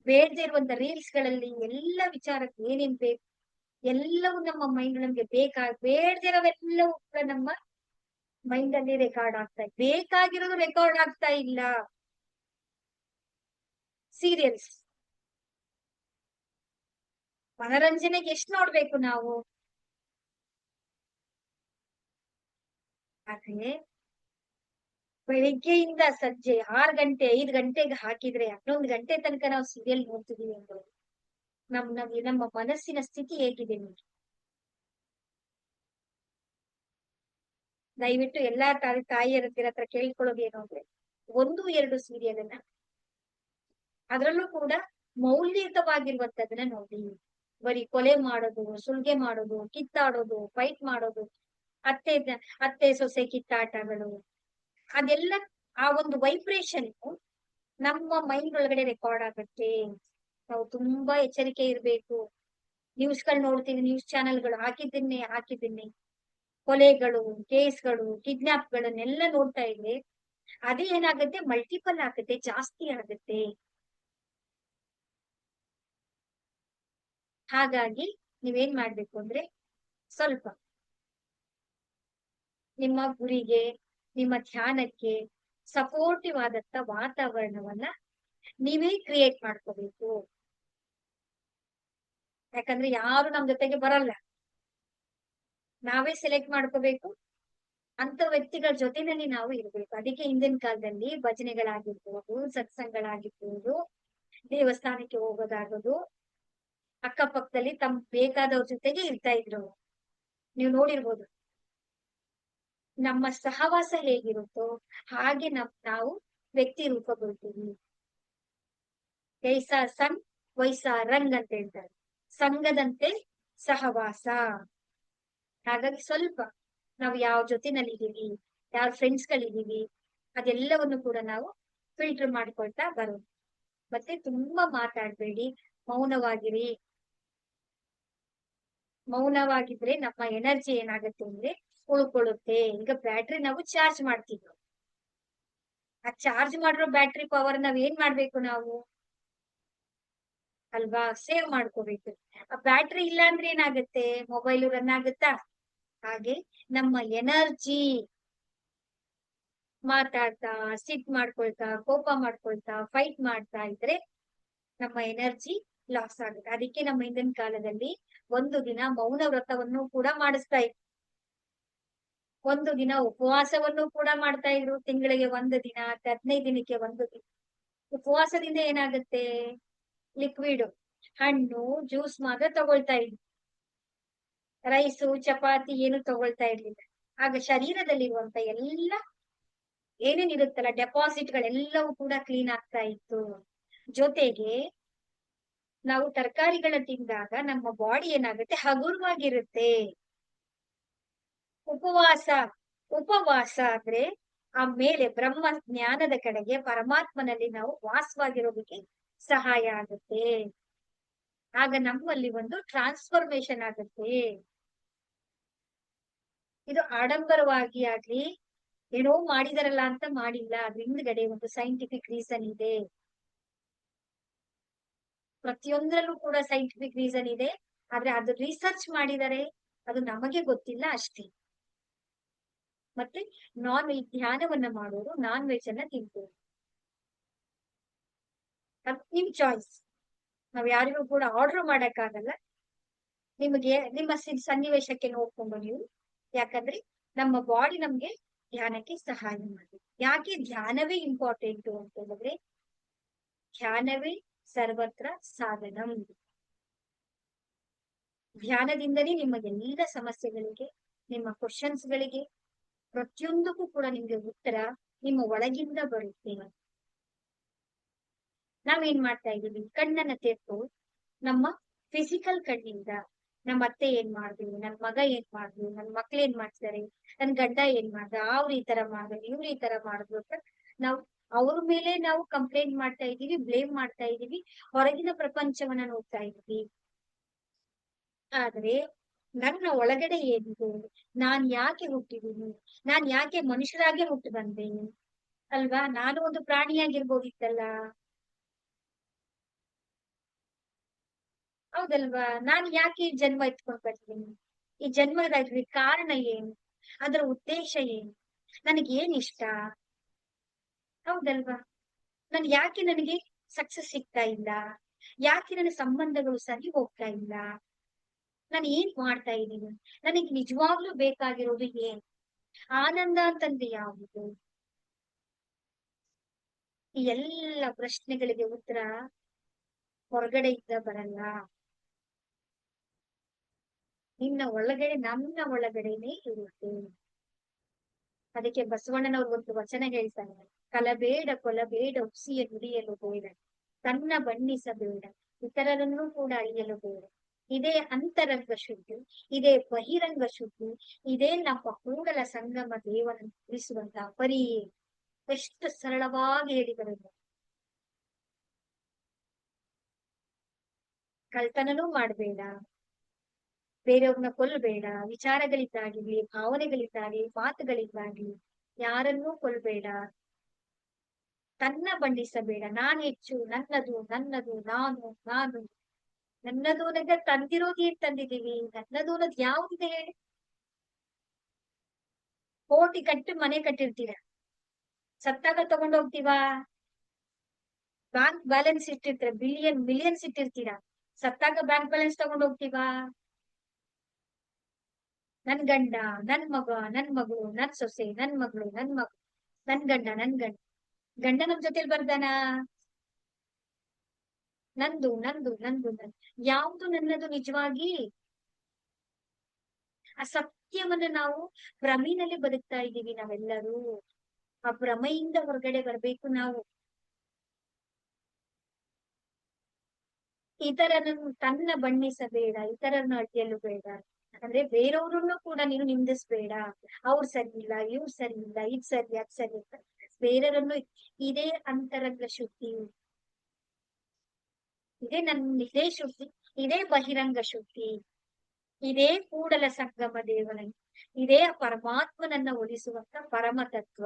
ಬೇಡದೇ ಇರುವಂತ ರೀಲ್ಸ್ ಗಳಲ್ಲಿ ಎಲ್ಲ ವಿಚಾರಕ್ಕೆ ಏನೇನ್ ಬೇಕು ಎಲ್ಲವೂ ನಮ್ಮ ಮೈಂಡ್ ನಮ್ಗೆ ಬೇಡದಿರೋವೆಲ್ಲವೂ ಕೂಡ ನಮ್ಮ ಮೈಂಡ್ ಅಲ್ಲಿ ರೆಕಾರ್ಡ್ ಆಗ್ತಾ ಇದೆ. ಬೇಕಾಗಿರೋದು ರೆಕಾರ್ಡ್ ಆಗ್ತಾ ಇಲ್ಲ. ಸೀರಿಯಲ್ಸ್ ಮನರಂಜನೆಗೆ ಎಷ್ಟು ನೋಡ್ಬೇಕು ನಾವು? ಆದ್ರೆ ಬೆಳಿಗ್ಗೆಯಿಂದ ಸಂಜೆ 6 ಗಂಟೆ 5 ಗಂಟೆಗೆ ಹಾಕಿದ್ರೆ 11 ಗಂಟೆ ತನಕ ನಾವು ಸೀರಿಯಲ್ ನೋಡ್ತಿದೀವಿ ಅಂದ್ರೆ ನಮ್ಮ ಮನಸ್ಸಿನ ಸ್ಥಿತಿ ಹೇಗಿದೆ ನೋಡಿ. ದಯವಿಟ್ಟು ಎಲ್ಲಾ ತಾಯಿಯರ ಹತ್ರ ಕೇಳ್ಕೊಳ್ಳೋದು ಏನು ಅಂದ್ರೆ 1-2 ಸೀರಿಯಲ್ ಅನ್ನ, ಅದ್ರಲ್ಲೂ ಕೂಡ ಮೌಲ್ಯಯುತವಾಗಿರುವಂತದನ್ನ ನೋಡಿ. ಬರೀ ಕೊಲೆ ಮಾಡೋದು, ಸುಳ್ಗೆ ಮಾಡೋದು, ಕಿತ್ತಾಡೋದು, ಫೈಟ್ ಮಾಡೋದು, ಅತ್ತೆ ಅತ್ತೆ ಸೊಸೆ ಕಿತ್ತಾಟಗಳು, ಅದೆಲ್ಲ ಆ ಒಂದು ವೈಬ್ರೇಷನ್ ನಮ್ಮ ಮೈಂಡ್ ಒಳಗಡೆ ರೆಕಾರ್ಡ್ ಆಗುತ್ತೆ. ನಾವು ತುಂಬಾ ಎಚ್ಚರಿಕೆ ಇರ್ಬೇಕು. ನ್ಯೂಸ್ಗಳು ನೋಡ್ತೀವಿ, ನ್ಯೂಸ್ ಚಾನೆಲ್ಗಳು ಹಾಕಿದ್ದೀನಿ ಕೊಲೆಗಳು, ಕೇಸ್ಗಳು, ಕಿಡ್ನಾಪ್ಗಳನ್ನೆಲ್ಲ ನೋಡ್ತಾ ಇದ್ರೆ ಅದೇ ಏನಾಗುತ್ತೆ? ಮಲ್ಟಿಪಲ್ ಆಗುತ್ತೆ, ಜಾಸ್ತಿ ಆಗುತ್ತೆ. ಹಾಗಾಗಿ ನೀವೇನ್ ಮಾಡ್ಬೇಕು ಅಂದ್ರೆ ಸ್ವಲ್ಪ ನಿಮ್ಮ ಗುರಿಗೆ, ನಿಮ್ಮ ಧ್ಯಾನಕ್ಕೆ ಸಪೋರ್ಟಿವ್ ಆದಂತ ವಾತಾವರಣವನ್ನ ನೀವೇ ಕ್ರಿಯೇಟ್ ಮಾಡ್ಕೋಬೇಕು. ಯಾಕಂದ್ರೆ ಯಾರು ನಮ್ ಜೊತೆಗೆ ಬರಲ್ಲ, ನಾವೇ ಸೆಲೆಕ್ಟ್ ಮಾಡ್ಕೋಬೇಕು. ಅಂತ ವ್ಯಕ್ತಿಗಳ ಜೊತೆನಲ್ಲಿ ನಾವು ಇರ್ಬೇಕು. ಅದಕ್ಕೆ ಹಿಂದಿನ ಕಾಲದಲ್ಲಿ ಭಜನೆಗಳಾಗಿರ್ಬೋದು, ಸತ್ಸಂಗಗಳಾಗಿರ್ಬೋದು, ದೇವಸ್ಥಾನಕ್ಕೆ ಹೋಗೋದಾಗೋದು, ಅಕ್ಕಪಕ್ಕದಲ್ಲಿ ಬೇಕಾದವ್ರ ಜೊತೆಗೆ ಇರ್ತಾ ಇದ್ರು. ನೀವು ನೋಡಿರ್ಬೋದು. ನಮ್ಮ ಸಹವಾಸ ಹೇಗಿರುತ್ತೋ ಹಾಗೆ ನಾವು ವ್ಯಕ್ತಿ ರೂಪಗೊಳ್ತೀವಿ. ಜೈಸಾ ಸಂಗ್ ವೈಸಾ ರಂಗ್ ಅಂತ ಹೇಳ್ತಾರೆ. ಸಂಘದಂತೆ ಸಹವಾಸ. ಹಾಗಾಗಿ ಸ್ವಲ್ಪ ನಾವು ಯಾವ ಜೊತೆನಲ್ಲಿ ಇದೀವಿ, ಯಾವ ಫ್ರೆಂಡ್ಸ್ ಗಳಿದೀವಿ, ಅದೆಲ್ಲವನ್ನು ಕೂಡ ನಾವು ಫಿಲ್ಟರ್ ಮಾಡ್ಕೊಳ್ತಾ ಬರೋದು. ಮತ್ತೆ ತುಂಬಾ ಮಾತಾಡ್ಬೇಡಿ, ಮೌನವಾಗಿರಿ. ಮೌನವಾಗಿದ್ರೆ ನಮ್ಮ ಎನರ್ಜಿ ಏನಾಗುತ್ತೆ ಅಂದ್ರೆ ಉಳ್ಕೊಳ್ಳುತ್ತೆ. ಈಗ ಬ್ಯಾಟ್ರಿ ನಾವು ಚಾರ್ಜ್ ಮಾಡ್ತೀವಿ, ಆ ಚಾರ್ಜ್ ಮಾಡಿರೋ ಬ್ಯಾಟ್ರಿ ಪವರ್ ನಾವ್ ಏನ್ ಮಾಡ್ಬೇಕು? ನಾವು ಅಲ್ವಾ ಸೇವ್ ಮಾಡ್ಕೋಬೇಕು. ಆ ಬ್ಯಾಟ್ರಿ ಇಲ್ಲ ಅಂದ್ರೆ ಏನಾಗುತ್ತೆ? ಮೊಬೈಲ್ ರನ್ ಆಗುತ್ತಾ? ಹಾಗೆ ನಮ್ಮ ಎನರ್ಜಿ ಮಾತಾಡ್ತಾ, ಸಿಟ್ ಮಾಡ್ಕೊಳ್ತಾ, ಕೋಪ ಮಾಡ್ಕೊಳ್ತಾ, ಫೈಟ್ ಮಾಡ್ತಾ ಇದ್ರೆ ನಮ್ಮ ಎನರ್ಜಿ ಲಾಸ್ ಆಗುತ್ತೆ. ಅದಕ್ಕೆ ನಮ್ಮ ಹಿಂದಿನ ಕಾಲದಲ್ಲಿ 1 ದಿನ ಮೌನ ವ್ರತವನ್ನು ಕೂಡ ಮಾಡಿಸ್ತಾ ಇದ್ರು, 1 ದಿನ ಉಪವಾಸವನ್ನು ಕೂಡ ಮಾಡ್ತಾ ಇದ್ರು. ತಿಂಗಳಿಗೆ 1 ದಿನ, 15 ದಿನಕ್ಕೆ 1 ದಿನ. ಉಪವಾಸದಿಂದ ಏನಾಗುತ್ತೆ? ಲಿಕ್ವಿಡ್, ಹಣ್ಣು, ಜ್ಯೂಸ್ ಮಾತ್ರ ತಗೊಳ್ತಾ ಇದ್ರು. ರೈಸು, ಚಪಾತಿ ಏನು ತಗೊಳ್ತಾ ಇರ್ಲಿಲ್ಲ. ಆಗ ಶರೀರದಲ್ಲಿರುವಂತ ಎಲ್ಲ ಏನೇನಿರುತ್ತಲ್ಲ ಡೆಪಾಸಿಟ್ ಗಳೆಲ್ಲವೂ ಕೂಡ ಕ್ಲೀನ್ ಆಗ್ತಾ ಇತ್ತು. ಜೊತೆಗೆ ನಾವು ತರಕಾರಿಗಳ ತಿಂದಾಗ ನಮ್ಮ ಬಾಡಿ ಏನಾಗುತ್ತೆ? ಹಗುರವಾಗಿರುತ್ತೆ. ಉಪವಾಸ ಅಂದ್ರೆ ಆ ಮೇಲೆ ಬ್ರಹ್ಮ ಜ್ಞಾನದ ಕಡೆಗೆ ಪರಮಾತ್ಮನಲ್ಲಿ ನಾವು ವಾಸವಾಗಿರೋದಕ್ಕೆ ಸಹಾಯ ಆಗುತ್ತೆ. ಆಗ ನಮ್ಮಲ್ಲಿ ಒಂದು ಟ್ರಾನ್ಸ್ಫಾರ್ಮೇಶನ್ ಆಗುತ್ತೆ. ಇದು ಆಡಂಬರವಾಗಿ ಆಗ್ಲಿ, ಏನೋ ಮಾಡಿದಾರಲ್ಲ ಅಂತ ಮಾಡಿಲ್ಲ, ಅದ್ರ ಹಿಂದ್ಗಡೆ ಒಂದು ಸೈಂಟಿಫಿಕ್ ರೀಸನ್ ಇದೆ. ಪ್ರತಿಯೊಂದರಲ್ಲೂ ಕೂಡ ಸೈಂಟಿಫಿಕ್ ರೀಸನ್ ಇದೆ, ಆದ್ರೆ ಅದು ರಿಸರ್ಚ್ ಮಾಡಿದರೆ ಅದು ನಮಗೆ ಗೊತ್ತಿಲ್ಲ ಅಷ್ಟೇ. ಮತ್ತೆ ಧ್ಯಾನವನ್ನ ಮಾಡೋರು ನಾನ್ ವೆಜ್ ಅನ್ನ ತಿಂತಾರೆ, ಅದು ನಿಮ್ ಚಾಯ್ಸ್. ನಾವ್ ಯಾರಿಗೂ ಕೂಡ ಆರ್ಡರ್ ಮಾಡಕ್ಕಾಗಲ್ಲ. ನಿಮಗೆ ನಿಮ್ಮ ಸನ್ನಿವೇಶಕ್ಕೆ ನೋಡ್ಕೊಂಡು ನೀವು, ಯಾಕಂದ್ರೆ ನಮ್ಮ ಬಾಡಿ ನಮ್ಗೆ ಧ್ಯಾನಕ್ಕೆ ಸಹಾಯ ಮಾಡಿ. ಯಾಕೆ ಧ್ಯಾನವೇ ಇಂಪಾರ್ಟೆಂಟ್ ಅಂತ ಹೇಳಿದ್ರೆ, ಧ್ಯಾನವೇ ಸರ್ವತ್ರ ಸಾಧನಂ. ಧ್ಯಾನದಿಂದಲೇ ನಿಮ್ಮ ಎಲ್ಲ ಸಮಸ್ಯೆಗಳಿಗೆ, ನಿಮ್ಮ ಕ್ವಶನ್ಸ್ ಗಳಿಗೆ, ಪ್ರತಿಯೊಂದಕ್ಕೂ ಕೂಡ ನಿಮ್ಗೆ ಉತ್ತರ ನಿಮ್ಮ ಒಳಗಿಂದ ಬರುತ್ತೆ. ನಾವೇನ್ ಮಾಡ್ತಾ ಇದೀವಿ, ಕಣ್ಣನ್ನ ತೆರೆದು ನಮ್ಮ ಫಿಸಿಕಲ್ ಕಣ್ಣಿಂದ ನಮ್ಮ ಅತ್ತೆ ಏನ್ ಮಾಡಿದ್ರು, ನನ್ ಮಗ ಏನ್ ಮಾಡಿದ್ರು, ನನ್ ಮಕ್ಳು ಏನ್ ಮಾಡ್ತಿದಾರೆ, ನನ್ ಗಂಡ ಏನ್ ಮಾಡ್ದ, ಅವ್ರು ಈ ತರ ಮಾಡಿದ್ರು, ಇವ್ರು ಈ ತರ ಮಾಡಿದ್ರು ಅಂತ ನಾವು ಅವ್ರ ಮೇಲೆ ನಾವು ಕಂಪ್ಲೇಂಟ್ ಮಾಡ್ತಾ ಇದೀವಿ, ಬ್ಲೇಮ್ ಮಾಡ್ತಾ ಇದೀವಿ, ಹೊರಗಿನ ಪ್ರಪಂಚವನ್ನ ನೋಡ್ತಾ ಇದೀವಿ. ಆದ್ರೆ ನನ್ನ ಒಳಗಡೆ ಏನಿದೆ, ನಾನ್ ಯಾಕೆ ಹುಟ್ಟಿದೀನಿ, ನಾನ್ ಯಾಕೆ ಮನುಷ್ಯರಾಗೆ ಹುಟ್ಟು ಬಂದೆ ಅಲ್ವಾ, ನಾನು ಒಂದು ಪ್ರಾಣಿಯಾಗಿರ್ಬೋದಿತ್ತಲ್ಲ, ಹೌದಲ್ವಾ, ನಾನು ಯಾಕೆ ಈ ಜನ್ಮ ಎತ್ಕೊಂಡ್ ಬರ್ತೀನಿ, ಈ ಜನ್ಮದ ಕಾರಣ ಏನು, ಅದರ ಉದ್ದೇಶ ಏನು, ನನಗೆ ಏನ್ ಇಷ್ಟ, ಹೌದಲ್ವಾ, ನನಗೆ ಸಕ್ಸಸ್ ಸಿಗ್ತಾ ಇಲ್ಲ, ಯಾಕೆ ನನ್ನ ಸಂಬಂಧಗಳು ಸರಿ ಹೋಗ್ತಾ ಇಲ್ಲ, ನಾನು ಏನ್ ಮಾಡ್ತಾ ಇದ್ದೀನಿ, ನನಗೆ ನಿಜವಾಗ್ಲೂ ಬೇಕಾಗಿರೋದು ಏನ್, ಆನಂದ ಅಂತಂದ್ರೆ ಯಾವುದು, ಈ ಎಲ್ಲ ಪ್ರಶ್ನೆಗಳಿಗೆ ಉತ್ತರ ಹೊರಗಡೆಯಿಂದ ಬರಲ್ಲ, ನಿನ್ನ ಒಳಗಡೆ, ನನ್ನ ಒಳಗಡೆನೆ ಇರುತ್ತೆ. ಅದಕ್ಕೆ ಬಸವಣ್ಣನವ್ರು ಒಂದು ವಚನ ಹೇಳ್ತಾರೆ, ಕಲಬೇಡ ಕೊಲಬೇಡ ಉಸಿಯ ನುಡಿಯಲು ಬೇಡ, ತನ್ನ ಬಣ್ಣಿಸಬೇಡ ಇತರರನ್ನೂ ಕೂಡ ಅಳಿಯಲು ಬೇಡ, ಇದೇ ಅಂತರಂಗ ಶುದ್ಧಿ, ಇದೇ ಬಹಿರಂಗ ಶುದ್ಧಿ, ಇದೇ ನಮ್ಮ ಕೂಡಲ ಸಂಗಮ ದೇವರನ್ನು ತಿಳಿಸುವಂತಹ ಪರಿ. ಎಷ್ಟು ಸರಳವಾಗಿ ಹೇಳಿದರು. ಕಳ್ತನನೂ ಮಾಡಬೇಡ, ಬೇರೆಯವ್ರನ್ನ ಕೊಲ್ಲಬೇಡ, ವಿಚಾರಗಳಿದ್ದಾಗಲಿ, ಭಾವನೆಗಳಿದ್ದಾಗಲಿ, ಮಾತುಗಳಿದ್ದಾಗಲಿ ಯಾರನ್ನೂ ಕೊಲ್ಲಬೇಡ, ತನ್ನ ಬಂಡಿಸಬೇಡ, ನಾನ್ ಹೆಚ್ಚು, ನನ್ನದು ನನ್ನದು, ನಾನು ನನ್ನದು ನನಗೆ ತಂದಿರೋದು ಏನ್ ತಂದಿದೀವಿ, ನನ್ನದು ಅನ್ನೋದು ಯಾವ್ದಿದೆ ಹೇಳಿ. ಕೋಟಿ ಕಟ್ಟಿ ಮನೆ ಕಟ್ಟಿರ್ತೀರ, ಸತ್ತಾಗ ತಗೊಂಡೋಗ್ತೀವಾ, ಬ್ಯಾಂಕ್ ಬ್ಯಾಲೆನ್ಸ್ ಇಟ್ಟಿರ್ತೀರ, ಮಿಲಿಯನ್ಸ್ ಇಟ್ಟಿರ್ತೀರಾ, ಸತ್ತಾಗ ಬ್ಯಾಂಕ್ ಬ್ಯಾಲೆನ್ಸ್ ತಗೊಂಡೋಗ್ತೀವಾ, ನನ್ ಗಂಡ, ನನ್ ಮಗ, ನನ್ ಮಗಳು, ನನ್ ಸೊಸೆ, ನನ್ ಮಗಳು, ನನ್ ಗಂಡ ನಮ್ ಜೊತೆಲಿ ಬರ್ದಾನ, ನಂದು ನಂದು ನಂದು ನಂದು, ಯಾವುದು ನನ್ನದು ನಿಜವಾಗಿ. ಆ ಸತ್ಯವನ್ನ ನಾವು ಭ್ರಮೆನಲ್ಲಿ ಬದುಕ್ತಾ ಇದ್ದೀವಿ ನಾವೆಲ್ಲರೂ, ಆ ಭ್ರಮೆಯಿಂದ ಹೊರಗಡೆ ಬರ್ಬೇಕು ನಾವು. ಇತರರನ್ನು ತನ್ನ ಬಣ್ಣಿಸಬೇಡ, ಇತರರನ್ನು ಅಡ್ಡಿಯಲು ಬೇಡ, ಅಂದ್ರೆ ಬೇರೆಯವ್ರನ್ನು ಕೂಡ ನೀನು ನಿಂದಿಸ್ಬೇಡ, ಅವ್ರು ಸರಿ ಇಲ್ಲ, ಇವ್ರು ಸರಿ ಇಲ್ಲ, ಇದ್ ಸರಿ ಅದ್ ಸರಿ ಅಂತ ಬೇರೆಯವರನ್ನು. ಇದೇ ಅಂತರಂಗ ಶುದ್ಧಿ, ಇದೇ ಶುದ್ಧಿ, ಇದೇ ಬಹಿರಂಗ ಶುದ್ಧಿ, ಇದೇ ಕೂಡಲ ಸಂಗಮ ದೇವನ, ಇದೇ ಪರಮಾತ್ಮನನ್ನ ಒಲಿಸುವಂತ ಪರಮ ತತ್ವ.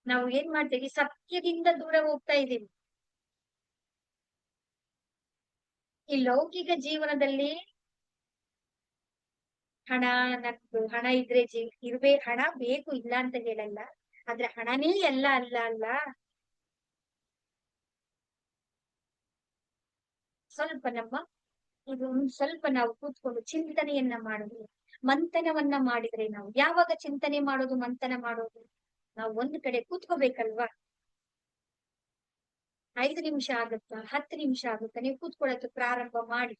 ನಾವು ಏನ್ ಮಾಡ್ತೀವಿ, ಸತ್ಯದಿಂದ ದೂರ ಹೋಗ್ತಾ ಇದ್ದೀವಿ. ಈ ಲೌಕಿಕ ಜೀವನದಲ್ಲಿ ಹಣ ಇದ್ರೆ ಹಣ ಬೇಕು, ಇಲ್ಲ ಅಂತ ಹೇಳಲ್ಲ, ಆದ್ರೆ ಹಣನೇ ಎಲ್ಲ ಅಲ್ಲ ಅಲ್ಲ. ಸ್ವಲ್ಪ ನಾವು ಕೂತ್ಕೊಂಡು ಚಿಂತನೆಯನ್ನ ಮಾಡಿದ್ರೆ, ಮಂಥನವನ್ನ ಮಾಡಿದ್ರೆ, ನಾವು ಯಾವಾಗ ಚಿಂತನೆ ಮಾಡೋದು, ಮಂಥನ ಮಾಡೋದು, ನಾವು ಒಂದ್ ಕಡೆ ಕೂತ್ಕೋಬೇಕಲ್ವಾ. 5 ನಿಮಿಷ ಆಗುತ್ತಾ, 10 ನಿಮಿಷ ಆಗುತ್ತಾ, ನೀವು ಕೂತ್ಕೊಳ್ಳೋಕೆ ಪ್ರಾರಂಭ ಮಾಡಿ,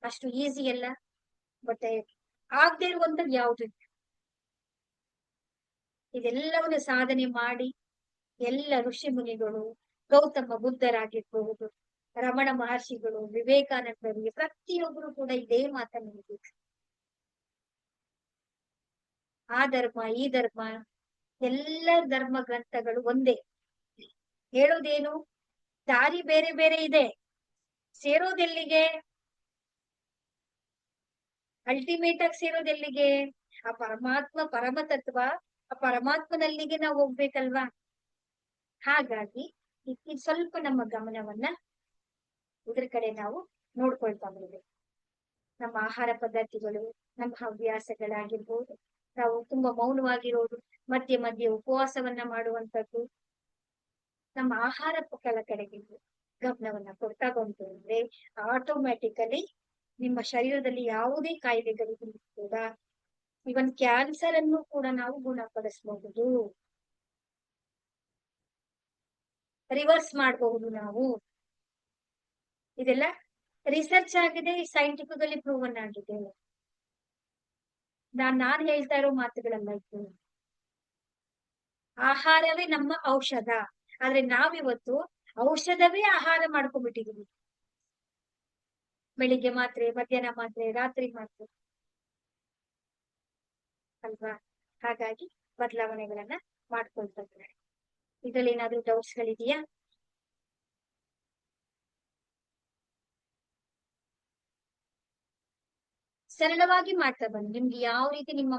ಅಷ್ಟು ಈಸಿ ಅಲ್ಲ. ಮತ್ತೆ ಆಗದೆ ಇರುವಂತದ್ದು ಯಾವ್ದು, ಇದೆಲ್ಲವನ್ನು ಸಾಧನೆ ಮಾಡಿ ಎಲ್ಲ ಋಷಿ ಮುನಿಗಳು, ಗೌತಮ ಬುದ್ಧರಾಗಿರ್ಬಹುದು, ರಮಣ ಮಹರ್ಷಿಗಳು, ವಿವೇಕಾನಂದರಿಗೆ, ಪ್ರತಿಯೊಬ್ಬರು ಕೂಡ ಇದೇ ಮಾತನ್ನು ಹೇಳಿದ್ರು. ಆ ಧರ್ಮ ಈ ಧರ್ಮ, ಎಲ್ಲ ಧರ್ಮ ಗ್ರಂಥಗಳು ಒಂದೇ, ಹೇಳೋದೇನು, ದಾರಿ ಬೇರೆ ಬೇರೆ ಇದೆ, ಸೇರೋದೆಲ್ಲಿಗೆ, ಅಲ್ಟಿಮೇಟ್ ಆಗಿ ಸೇರೋದೆಲ್ಲಿಗೆ, ಆ ಪರಮಾತ್ಮ ಪರಮ ತತ್ವ, ಆ ಪರಮಾತ್ಮನಲ್ಲಿಗೆ ನಾವು ಹೋಗ್ಬೇಕಲ್ವಾ. ಹಾಗಾಗಿ ಇದು ಸ್ವಲ್ಪ ನಮ್ಮ ಗಮನವನ್ನ ಇದ್ರ ಕಡೆ ನಾವು ನೋಡ್ಕೊಳ್ತಾ ಬರ್ಬೇಕು. ನಮ್ಮ ಆಹಾರ ಪದ್ಧತಿಗಳು, ನಮ್ಮ ಹವ್ಯಾಸಗಳಾಗಿರ್ಬೋದು, ನಾವು ತುಂಬಾ ಮೌನವಾಗಿರೋದು, ಮಧ್ಯೆ ಮಧ್ಯೆ ಉಪವಾಸವನ್ನ ಮಾಡುವಂತದ್ದು, ನಮ್ಮ ಆಹಾರ ಕಡೆಗೆ ಗಮನವನ್ನ ಕೊಡ್ತಾ ಬಂತು ಅಂದ್ರೆ ಆಟೋಮ್ಯಾಟಿಕಲಿ ನಿಮ್ಮ ಶರೀರದಲ್ಲಿ ಯಾವುದೇ ಕಾಯಿಲೆಗಳು ಕೂಡ, ಇವನ್ ಕ್ಯಾನ್ಸರ್ ಅನ್ನು ಕೂಡ ನಾವು ಗುಣಪಡಿಸಬಹುದು, ರಿವರ್ಸ್ ಮಾಡಬಹುದು ನಾವು. ಇದೆಲ್ಲ ರಿಸರ್ಚ್ ಆಗಿದೆ, ಸೈಂಟಿಫಿಕಲಿ ಪ್ರೂವನ್ ಆಗಿದೆ. ನಾನ್ ಹೇಳ್ತಾ ಇರೋ ಮಾತುಗಳಲ್ಲ ಇದು. ಆಹಾರವೇ ನಮ್ಮ ಔಷಧ, ಆದ್ರೆ ನಾವಿವತ್ತು ಔಷಧವೇ ಆಹಾರ ಮಾಡ್ಕೊಂಡ್ಬಿಟ್ಟಿದೀವಿ. ಬೆಳಿಗ್ಗೆ ಮಾತ್ರೆ, ಮಧ್ಯಾಹ್ನ ಮಾತ್ರೆ, ರಾತ್ರಿ ಮಾತ್ರೆ ಅಲ್ವಾ. ಹಾಗಾಗಿ ಬದಲಾವಣೆಗಳನ್ನ ಮಾಡ್ಕೊಳ್ತಾ ಇದ್ದಾರೆ. ಇದ್ರಲ್ಲಿ ಏನಾದ್ರೂ ಡೌಟ್ಸ್ ಗಳಿದೆಯಾ? ಸರಳವಾಗಿ ಮಾಡ್ತಾ ಬನ್ನಿ. ನಿಮ್ಗೆ ಯಾವ ರೀತಿ ನಿಮ್ಮ